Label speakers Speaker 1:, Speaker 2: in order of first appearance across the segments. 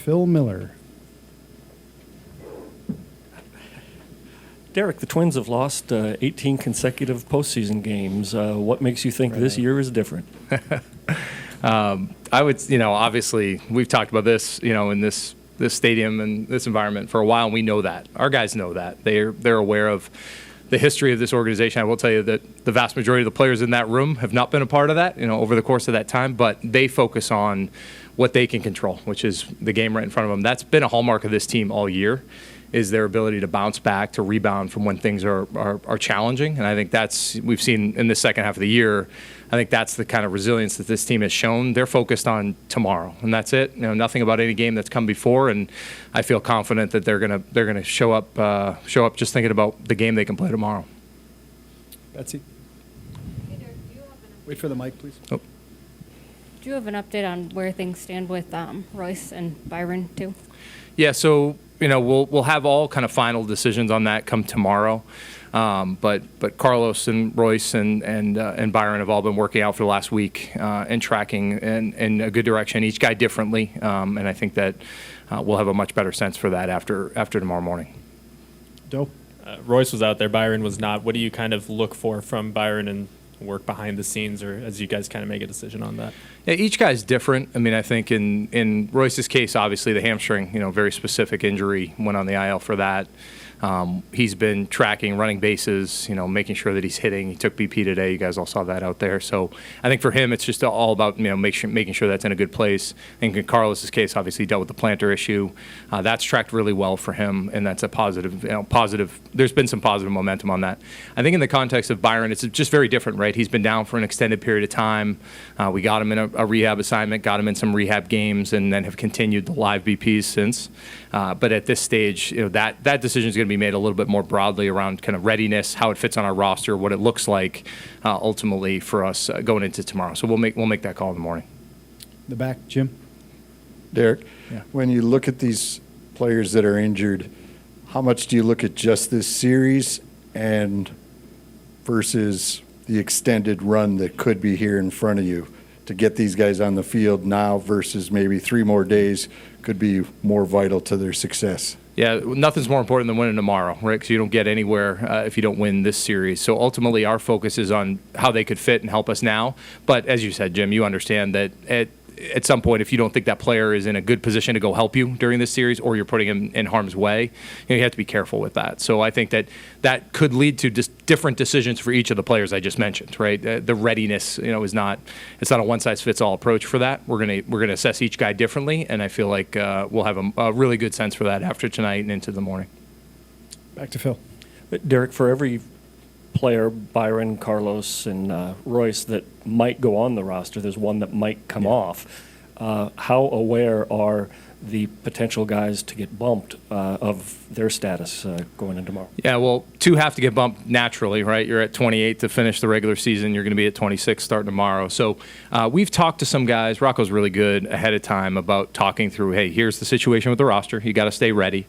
Speaker 1: Phil Miller.
Speaker 2: Derek, the Twins have lost 18 consecutive postseason games. What makes you think this year is different?
Speaker 3: I would, obviously we've talked about this, in this stadium and this environment for a while, and we know that. Our guys know that. They're aware of the history of this organization. I will tell you that the vast majority of the players in that room have not been a part of that, over the course of that time, but they focus on what they can control, which is the game right in front of them. That's been a hallmark of this team all year, is their ability to bounce back, to rebound from when things are challenging. And I think we've seen in the second half of the year, I think that's the kind of resilience that this team has shown. They're focused on tomorrow, and that's it. Nothing about any game that's come before, and I feel confident that they're gonna show up just thinking about the game they can play tomorrow.
Speaker 1: Betsy.
Speaker 4: Hey, Derek, do you have
Speaker 1: Wait for the mic, please.
Speaker 3: Oh.
Speaker 4: Do you have an update on where things stand with Royce and Byron too?
Speaker 3: Yeah, so we'll have all kind of final decisions on that come tomorrow. But Carlos and Royce and Byron have all been working out for the last week and tracking in a good direction, each guy differently. And I think that we'll have a much better sense for that after tomorrow morning.
Speaker 1: Doe.
Speaker 5: Royce was out there, Byron was not. What do you kind of look for from Byron and work behind the scenes, or as you guys kind of make a decision on that?
Speaker 3: Yeah, each guy's different. I mean, I think in Royce's case, obviously the hamstring, very specific injury, went on the IL for that. He's been tracking, running bases, making sure that he's hitting. He took BP today. You guys all saw that out there. So I think for him, it's just all about making sure that's in a good place. And in Carlos's case, obviously he dealt with the plantar issue. That's tracked really well for him, and that's a positive. Positive. There's been some positive momentum on that. I think in the context of Byron, it's just very different, right? He's been down for an extended period of time. We got him in a rehab assignment, got him in some rehab games, and then have continued the live BPs since. But at this stage, that decision is going to be made a little bit more broadly around kind of readiness, how it fits on our roster, what it looks like ultimately for us going into tomorrow. So we'll make that call in the morning.
Speaker 1: The back, Jim.
Speaker 6: Derek,
Speaker 3: Yeah.
Speaker 6: when you look at these players that are injured, how much do you look at just this series and versus the extended run that could be here in front of you to get these guys on the field now versus maybe 3 more days could be more vital to their success?
Speaker 3: Yeah, nothing's more important than winning tomorrow, right? Because you don't get anywhere if you don't win this series. So ultimately, our focus is on how they could fit and help us now. But as you said, Jim, you understand that at some point, if you don't think that player is in a good position to go help you during this series, or you're putting him in harm's way, you have to be careful with that. So I think that could lead to just different decisions for each of the players I just mentioned, right? The readiness, it's not a one-size-fits-all approach for that. We're gonna assess each guy differently, and I feel like we'll have a really good sense for that after tonight and into the morning.
Speaker 1: Back to Phil.
Speaker 2: Derek, for every player, Byron, Carlos, and Royce, that might go on the roster, there's one that might come off. How aware are the potential guys to get bumped of their status going into tomorrow?
Speaker 3: Yeah, well, 2 have to get bumped naturally, right? You're at 28 to finish the regular season. You're going to be at 26 starting tomorrow. So we've talked to some guys. Rocco's really good ahead of time about talking through, hey, here's the situation with the roster. You got to stay ready.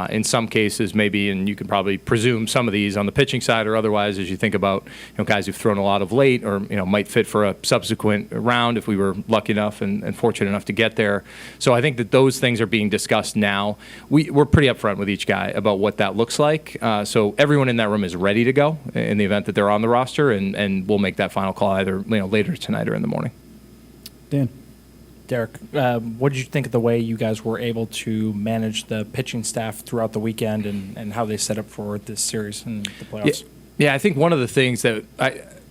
Speaker 3: In some cases, maybe, and you can probably presume some of these on the pitching side or otherwise, as you think about guys who've thrown a lot of late or might fit for a subsequent round if we were lucky enough and fortunate enough to get there. So I think that those things are being discussed now. We're pretty upfront with each guy about what that looks like. So everyone in that room is ready to go in the event that they're on the roster, and we'll make that final call either later tonight or in the morning.
Speaker 1: Dan.
Speaker 7: Derek, what did you think of the way you guys were able to manage the pitching staff throughout the weekend and how they set up for this series and the playoffs?
Speaker 3: Yeah, I think one of the things that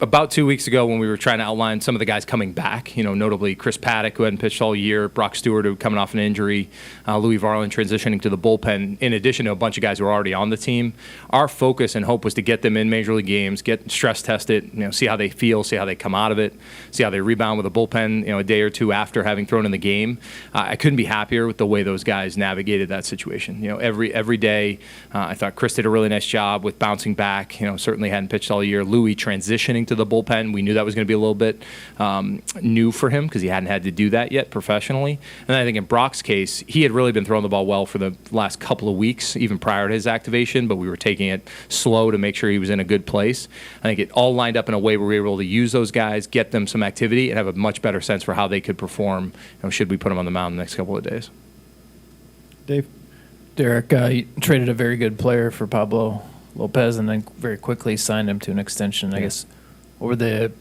Speaker 3: about 2 weeks ago when we were trying to outline some of the guys coming back, notably Chris Paddock, who hadn't pitched all year, Brock Stewart, who coming off an injury, Louis Varland transitioning to the bullpen, in addition to a bunch of guys who are already on the team. Our focus and hope was to get them in major league games, get stress tested, see how they feel, see how they come out of it, see how they rebound with a bullpen, a day or two after having thrown in the game. I couldn't be happier with the way those guys navigated that situation. Every day, I thought Chris did a really nice job with bouncing back. Certainly hadn't pitched all year. Louis transitioning to the bullpen. We knew that was going to be a little bit new for him because he hadn't had to do that yet professionally. And I think in Brock's case, he had really been throwing the ball well for the last couple of weeks, even prior to his activation, but we were taking it slow to make sure he was in a good place. I think it all lined up in a way where we were able to use those guys, get them some activity, and have a much better sense for how they could perform should we put them on the mound the next couple of days.
Speaker 1: Dave.
Speaker 8: Derek, you traded a very good player for Pablo Lopez and then very quickly signed him to an extension. I guess, what were the,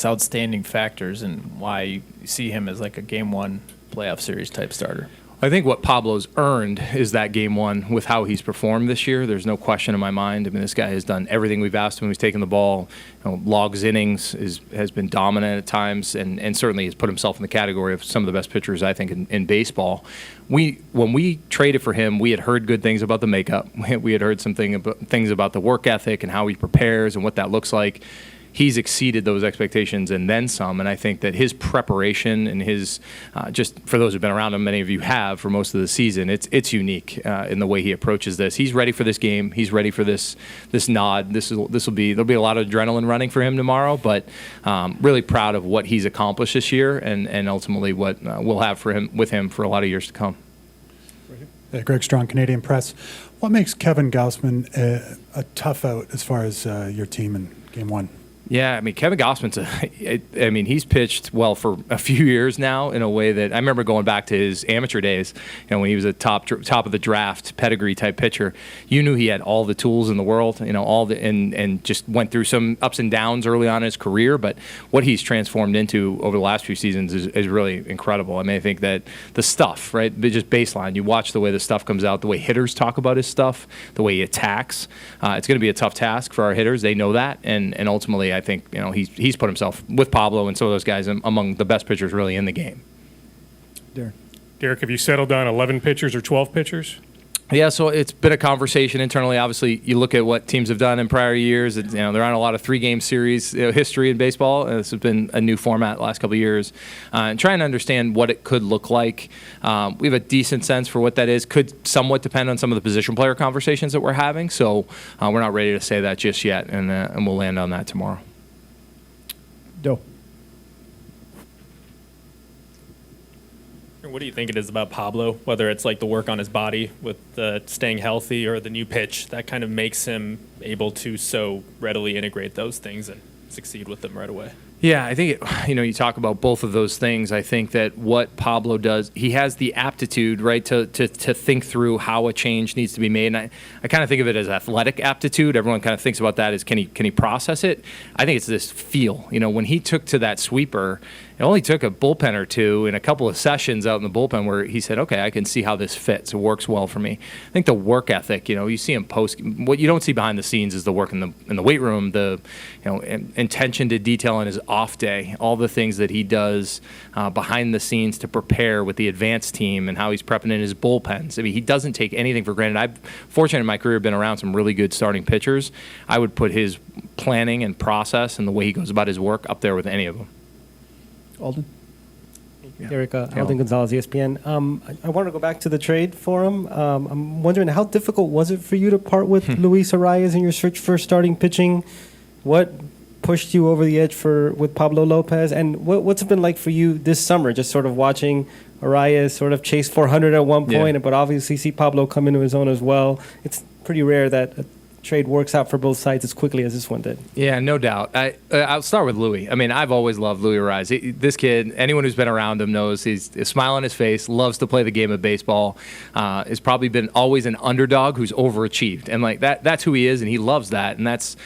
Speaker 8: outstanding factors and why you see him as like a game one playoff series type starter?
Speaker 3: I think what Pablo's earned is that game one with how he's performed this year. There's no question in my mind. I mean, this guy has done everything we've asked him. He's taken the ball, logs innings, has been dominant at times, and certainly has put himself in the category of some of the best pitchers, I think, in baseball. When we traded for him, we had heard good things about the makeup. We had heard things about the work ethic and how he prepares and what that looks like. He's exceeded those expectations and then some, and I think that his preparation and his, just for those who've been around him, many of you have for most of the season, it's unique in the way he approaches this. He's ready for this game. He's ready for this nod. There'll be a lot of adrenaline running for him tomorrow, but really proud of what he's accomplished this year and ultimately what we'll have with him for a lot of years to come.
Speaker 9: Greg Strong, Canadian Press. What makes Kevin Gausman a tough out as far as your team in game one?
Speaker 3: Yeah, I mean, Kevin Gausman's he's pitched well for a few years now in a way that I remember going back to his amateur days, when he was a top of the draft pedigree type pitcher. You knew he had all the tools in the world, and just went through some ups and downs early on in his career. But what he's transformed into over the last few seasons is really incredible. I mean, I think that the stuff, right, just baseline, you watch the way the stuff comes out, the way hitters talk about his stuff, the way he attacks. It's going to be a tough task for our hitters. They know that, and ultimately, I think he's put himself with Pablo and some of those guys among the best pitchers really in the game.
Speaker 1: Darren.
Speaker 10: Derek, have you settled on 11 pitchers or 12 pitchers?
Speaker 3: Yeah, so it's been a conversation internally. Obviously, you look at what teams have done in prior years. They're on a lot of 3-game series history in baseball. This has been a new format the last couple of years. And trying to understand what it could look like. We have a decent sense for what that is. Could somewhat depend on some of the position player conversations that we're having. So we're not ready to say that just yet, and we'll land on that tomorrow.
Speaker 1: Doe.
Speaker 5: What do you think it is about Pablo, whether it's like the work on his body with staying healthy or the new pitch, that kind of makes him able to so readily integrate those things and succeed with them right away?
Speaker 3: Yeah, I think, you talk about both of those things. I think that what Pablo does, he has the aptitude, right, to think through how a change needs to be made. And I kind of think of it as athletic aptitude. Everyone kind of thinks about that as can he process it? I think it's this feel. When he took to that sweeper, it only took a bullpen or two and a couple of sessions out in the bullpen where he said, okay, I can see how this fits. It works well for me. I think the work ethic, you see him post. What you don't see behind the scenes is the work in the weight room, the intention to detail on his off day, all the things that he does behind the scenes to prepare with the advanced team and how he's prepping in his bullpens. I mean, he doesn't take anything for granted. I've, fortunate in my career, been around some really good starting pitchers. I would put his planning and process and the way he goes about his work up there with any of them.
Speaker 1: Alden.
Speaker 11: Derek, Alden Gonzalez, ESPN. I want to go back to the trade for him. I'm wondering, how difficult was it for you to part with Luis Arias in your search for starting pitching? What pushed you over the edge with Pablo Lopez? And what's it been like for you this summer, just sort of watching Arias sort of chase 400 at one point, but obviously see Pablo come into his own as well? It's pretty rare that a trade works out for both sides as quickly as this one did.
Speaker 3: Yeah, no doubt. I'll start with Louis. I mean, I've always loved Louis Arias. This kid, anyone who's been around him knows he's a smile on his face, loves to play the game of baseball, has probably been always an underdog who's overachieved. And like that's who he is, and he loves that, and that's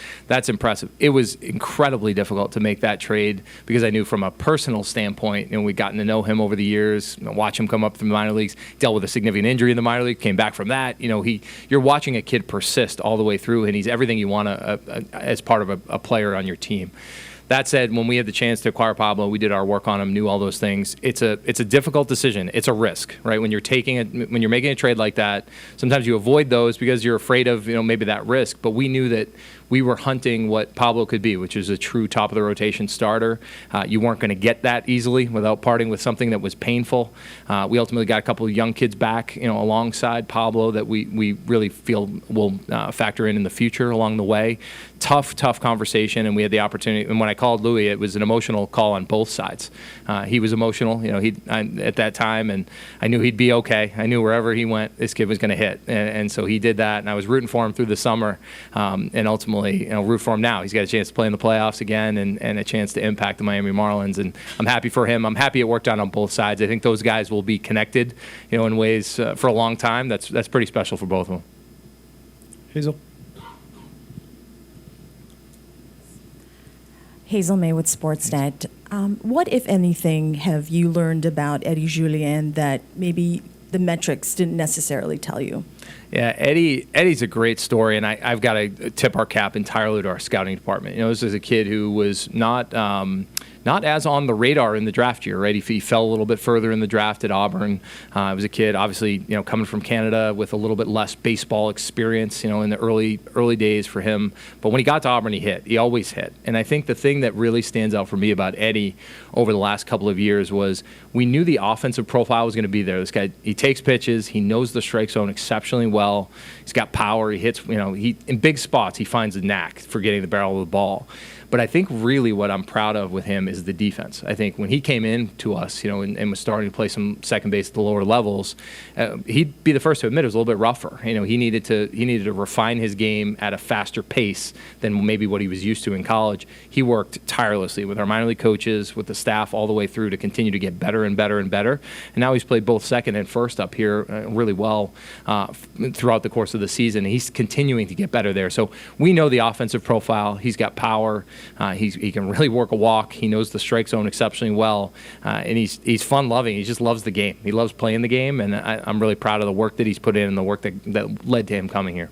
Speaker 3: impressive. It was incredibly difficult to make that trade because I knew from a personal standpoint, we'd gotten to know him over the years, watch him come up from the minor leagues, dealt with a significant injury in the minor league, came back from that. You're watching a kid persist all the way through, and he's everything you want as part of a player on your team. That said, when we had the chance to acquire Pablo, we did our work on him, knew all those things. It's a difficult decision. It's a risk, right? When you're making a trade like that, sometimes you avoid those because you're afraid of maybe that risk. But we knew that we were hunting what Pablo could be, which is a true top of the rotation starter. You weren't going to get that easily without parting with something that was painful. We ultimately got a couple of young kids back, alongside Pablo that we really feel will factor in the future along the way. Tough conversation, and we had the opportunity. And when I called Louis, it was an emotional call on both sides. He was emotional, at that time, and I knew he'd be okay. I knew wherever he went, this kid was going to hit, and so he did that. And I was rooting for him through the summer, and ultimately, root for him now. He's got a chance to play in the playoffs again, and a chance to impact the Miami Marlins. And I'm happy for him. I'm happy it worked out on both sides. I think those guys will be connected, in ways for a long time. That's pretty special for both of them.
Speaker 1: Hazel.
Speaker 12: Hazel May with Sportsnet. What, if anything, have you learned about Eddie Julien that maybe the metrics didn't necessarily tell you?
Speaker 3: Yeah, Eddie's a great story, and I've got to tip our cap entirely to our scouting department. This is a kid who was not as on the radar in the draft year, right? He fell a little bit further in the draft at Auburn. He was a kid, obviously, coming from Canada with a little bit less baseball experience, in the early days for him. But when he got to Auburn, he hit. He always hit. And I think the thing that really stands out for me about Eddie over the last couple of years was we knew the offensive profile was going to be there. This guy, he takes pitches. He knows the strike zone exceptionally well. He's got power. He hits, in big spots, he finds a knack for getting the barrel of the ball. But I think really what I'm proud of with him is the defense. I think when he came in to us, and was starting to play some second base at the lower levels, he'd be the first to admit it was a little bit rougher. He needed to refine his game at a faster pace than maybe what he was used to in college. He worked tirelessly with our minor league coaches, with the staff all the way through to continue to get better and better and better. And now he's played both second and first up here really well throughout the course of the season. He's continuing to get better there. So we know the offensive profile. He's got power. He can really work a walk. He knows the strike zone exceptionally well, and he's fun-loving. He just loves the game. He loves playing the game, and I'm really proud of the work that he's put in and the work that led to him coming here.